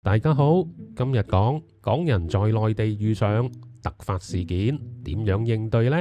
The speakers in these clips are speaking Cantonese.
大家好，今日講港人在內地遇上突發事件，點樣應對呢？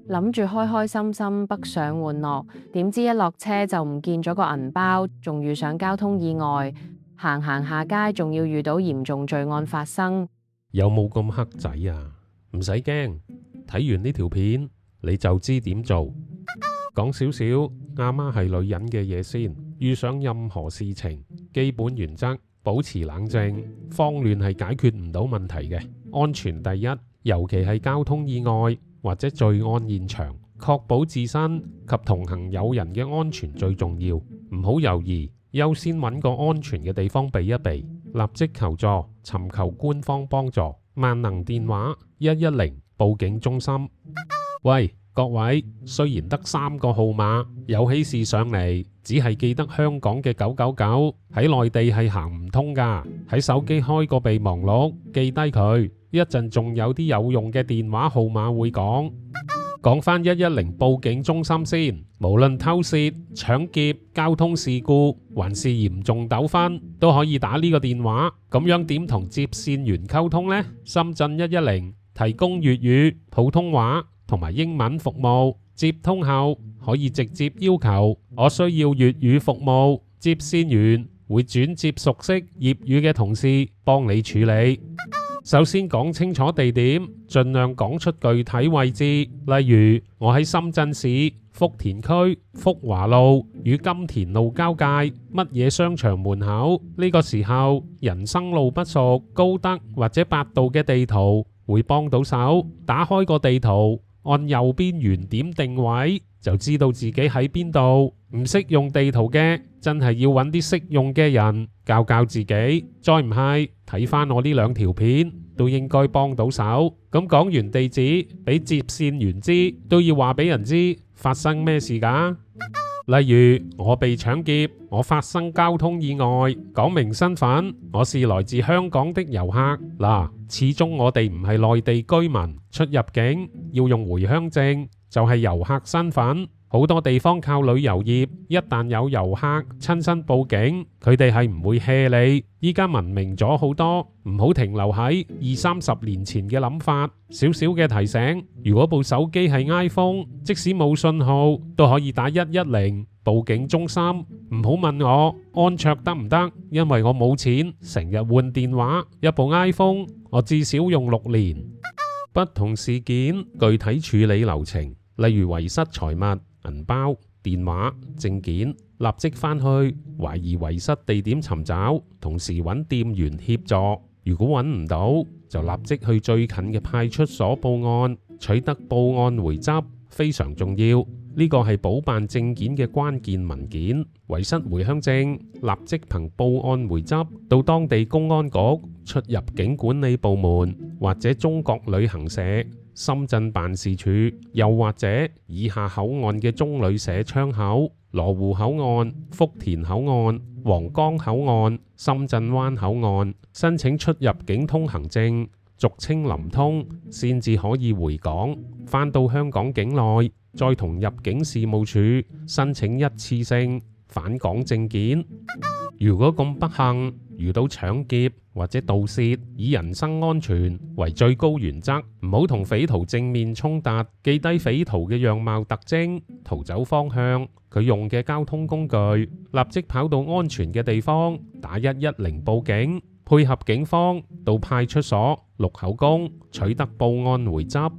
諗住開開心心北上玩樂，點知一落車就唔見咗個銀包，仲遇上交通意外，行下街仲要遇到嚴重罪案發生。有冇咁黑仔啊？唔使驚，睇完呢條片你就知點做。講少少阿媽係女人嘅嘢先，遇上任何事情，基本原則保持冷靜，慌亂係解決唔到問題嘅。安全第一，尤其係交通意外或者罪案現場，確保自身及同行友人嘅安全最重要。唔好猶豫，優先揾個安全嘅地方避一避，立即求助，尋求官方幫助。萬能電話110報警中心。喂，各位，雖然得3個號碼，有喜事上嚟，只係記得香港嘅999，喺內地係行唔通㗎。喺手機開個備忘錄，記低佢，一陣仲有啲有用嘅電話號碼會講。講返110報警中心先，無論偷竊、搶劫、交通事故，還是嚴重糾紛，都可以打呢個電話。咁樣點同接線員溝通呢？深圳110提供粵語、普通話同埋英文服務，接通後可以直接要求我需要粵語服務，接線員會轉接熟悉粵語嘅同事幫你處理。首先講清楚地點，盡量講出具體位置，例如我喺深圳市福田區福華路與金田路交界乜嘢商場門口。呢個時候人生路不熟，高德或者百度嘅地圖會幫到手。打開個地圖，按右邊圓點定位，就知道自己喺邊度。唔識用地圖嘅，真係要揾啲識用嘅人教教自己。再唔係睇翻我呢2條片，都應該幫到手。咁講完地址俾接線員知，都要話俾人知發生咩事㗎。例如我被搶劫，我發生交通意外，講明身份，我是來自香港的遊客。嗱，始終我哋唔係內地居民，出入境要用回鄉證，就係遊客身份。好多地方靠旅遊業，一旦有遊客親身報警，佢哋係唔會 hea 你。依家文明咗好多，唔好停留喺20-30年前嘅諗法。少少嘅提醒，如果部手機係 iPhone，即使冇信號，都可以打110報警中心。唔好問我安卓得唔得，因為我冇錢成日換電話。一部 iPhone 我至少用6年。不同事件具體處理流程，例如遺失財物、銀包、電話、證件，立即返去懷疑遺失地點尋找，同時揾店員協助。如果揾唔到，就立即去最近嘅派出所報案，取得報案回執，非常重要。呢個係補辦證件嘅關鍵文件。遺失回鄉證，立即憑報案回執到當地公安局、出入境管理部門或者中國旅行社、深圳辦事處，又或者以下口岸嘅中旅社窗口：羅湖口岸、福田口岸、皇崗口岸、深圳灣口岸，申請出入境通行證，俗稱臨通，先至可以回港。返到香港境內，再同入境事務處申請一次性返港證件。如果咁不幸遇到搶劫或者盜竊，以人身安全為最高原則，唔好同匪徒正面衝突，記低匪徒嘅樣貌特徵、逃走方向、佢用嘅交通工具，立即跑到安全嘅地方打110報警，配合警方到派出所錄口供，取得報案回執。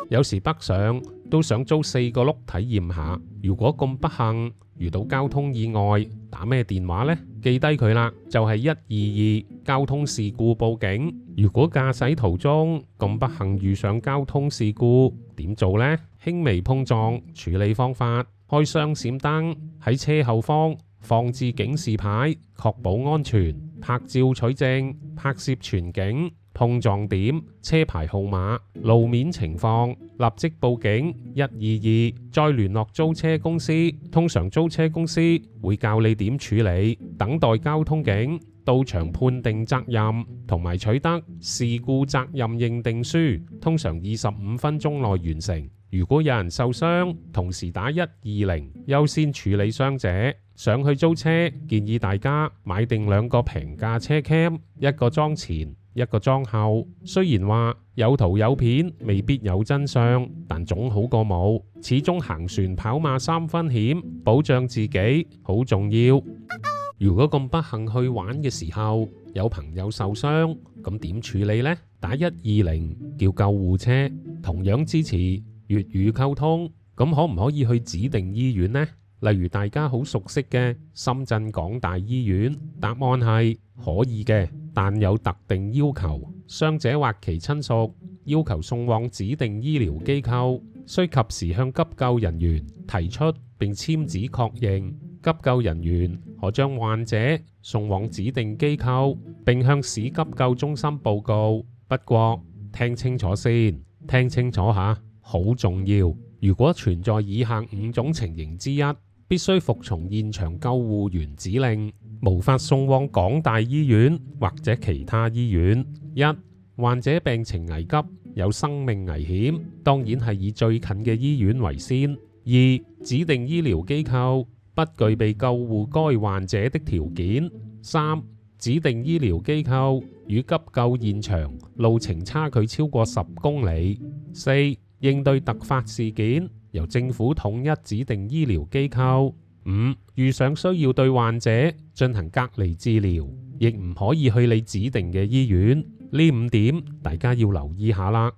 有時北上都想租4個轆體驗下，如果咁不幸遇到交通意外，打咩電話呢？記低佢啦，就係122交通事故報警。如果駕駛途中咁不幸遇上交通事故，點做呢？輕微碰撞處理方法：開雙閃燈，喺車後方放置警示牌，確保安全。拍照取證，拍攝全景。碰撞點、車牌號碼、路面情況，立即報警122，再聯絡租車公司。通常租車公司會教你點處理，等待交通警到場判定責任，同埋取得事故責任認定書，通常25分鐘內完成。如果有人受傷，同時打120，優先處理傷者。上去租車，建議大家買定2個平價車 cam，一個裝前，一個裝後。雖然話有圖有片未必有真相，但總好過冇。始終行船跑馬3分險，保障自己好重要。如果咁不幸去玩嘅時候，有朋友受傷，咁點處理呢？打120叫救護車，同樣支持粵語溝通。咁可唔可以去指定醫院呢？例如大家好熟悉嘅深圳港大醫院，答案係可以嘅，但有特定要求。傷者或其親屬要求送往指定醫療機構，需及時向急救人員提出並簽字確認。急救人員可將患者送往指定機構，並向市急救中心報告。不過聽清楚先，聽清楚下，好重要。如果存在以下5種情形之一，必須服從現場救護員指令，無法送往港大醫院或者其他醫院。1. 患者病情危急，有生命危險，當然係以最近嘅醫院為先。2. 指定醫療機構不具備救護該患者的條件。3. 指定醫療機構與急救現場路程差距超過10公里。4. 應對突發事件，由政府統一指定醫療機構。5. 遇上需要對患者進行隔離治療，亦唔可以去你指定嘅醫院。呢5點大家要留意下啦。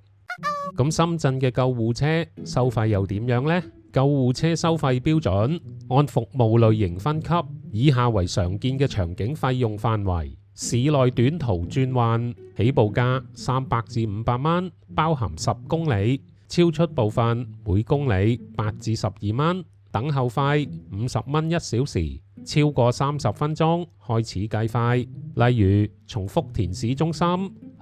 咁深圳嘅救護車收費又點樣呢？救護車收費標準按服務類型分級，以下為常見嘅場景費用範圍：市內短途轉運起步價300至500蚊，包含10公里。超出部分每公里8至12蚊，等候費50蚊1小時，超過30分鐘開始計費。例如從福田市中心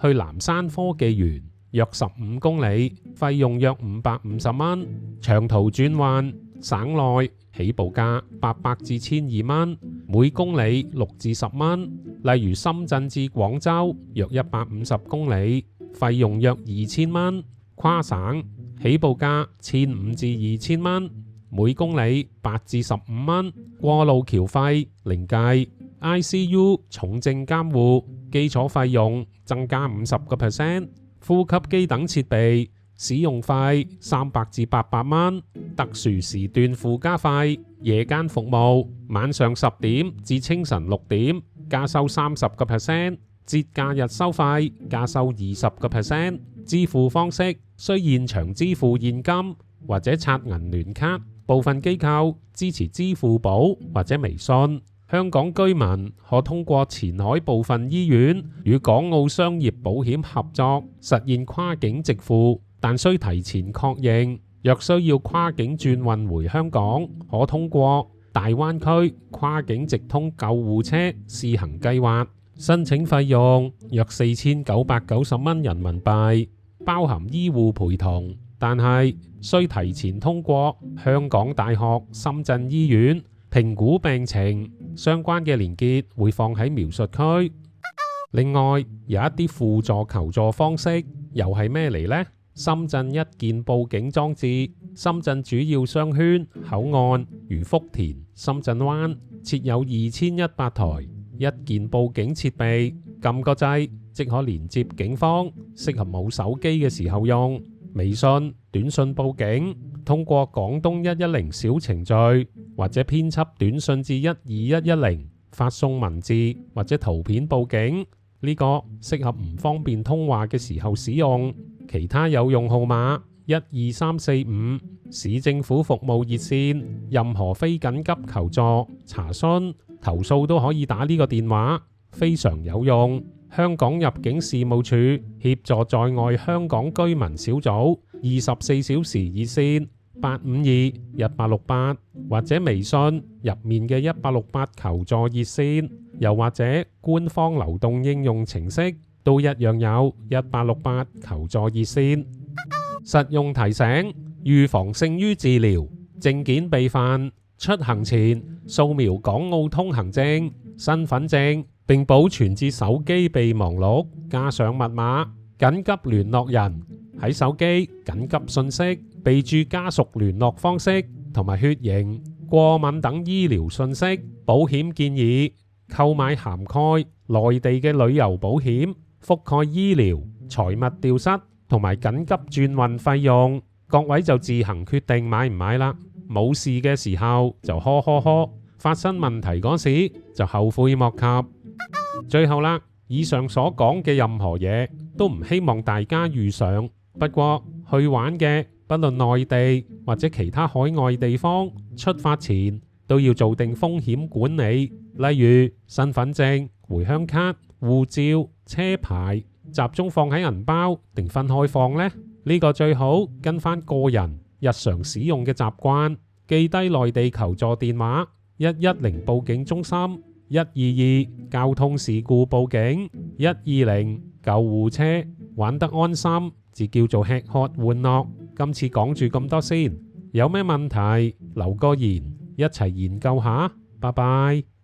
去南山科技園約15公里，費用約550蚊。長途轉運省內起步價800至1200蚊，每公里6至10蚊。例如深圳至廣州約150公里，費用約2000蚊。跨省起步價1500至2000蚊，每公里8至15蚊。過路橋費另計。ICU 重症監護基礎費用增加50%，呼吸機等設備使用費300至800蚊。特殊時段附加費，夜間服務晚上10點至清晨6點加收30%，節假日收費加收20%。支付方式需現場支付現金或者刷銀聯卡，部分機構支持支付寶或者微信。香港居民可通過前海部分醫院與港澳商業保險合作實現跨境直付，但需提前確認。若需要跨境轉運回香港，可通過大灣區跨境直通救護車試行計劃，申請費用約4990蚊人民幣。包含醫護陪同，但係需提前通過香港大學深圳醫院評估病情，相關嘅連結會放喺描述區。另外有一啲輔助求助方式，又係咩嚟呢？深圳一鍵報警裝置，深圳主要商圈口岸如福田、深圳灣設有2100台一鍵報警設備，撳個掣即可連接警方，適合冇手機嘅時候用。微信、短信報警，通過廣東110小程序或者編輯短信至12110，發送文字或者圖片報警。呢個適合唔方便通話嘅時候使用。其他有用號碼12345，市政府服務熱線，任何非緊急求助、查詢、投訴都可以打呢個電話，非常有用。香港入境事務處協助在外香港居民小組24小時熱線852-1868，或者微信入面嘅1868求助熱線，又或者官方流動應用程式都一樣有1868求助熱線。實用提醒：預防勝於治療。證件備份：出行前掃描港澳通行證、身份證，並保存至手機備忘錄，加上密碼。緊急聯絡人喺手機緊急信息備註家屬聯絡方式同埋血型、過敏等醫療信息。保險建議購買涵蓋內地嘅旅遊保險，覆蓋醫療、財物掉失同埋緊急轉運費用。各位就自行決定買唔買啦。冇事嘅時候就呵呵呵，發生問題嗰時就後悔莫及。最後啦，以上所講嘅任何嘢都唔希望大家遇上。不過去玩嘅，不論內地或者其他海外地方，出發前都要做定風險管理，例如身份證、回鄉卡、護照、車牌，集中放喺銀包定分開放呢？呢個最好跟翻個人日常使用嘅習慣，記低內地求助電話110報警中心、122交通事故報警、120救護車。玩得安心，至叫做吃喝玩樂。今次講住咁多先，有咩問題留個言，一齊研究下。拜拜。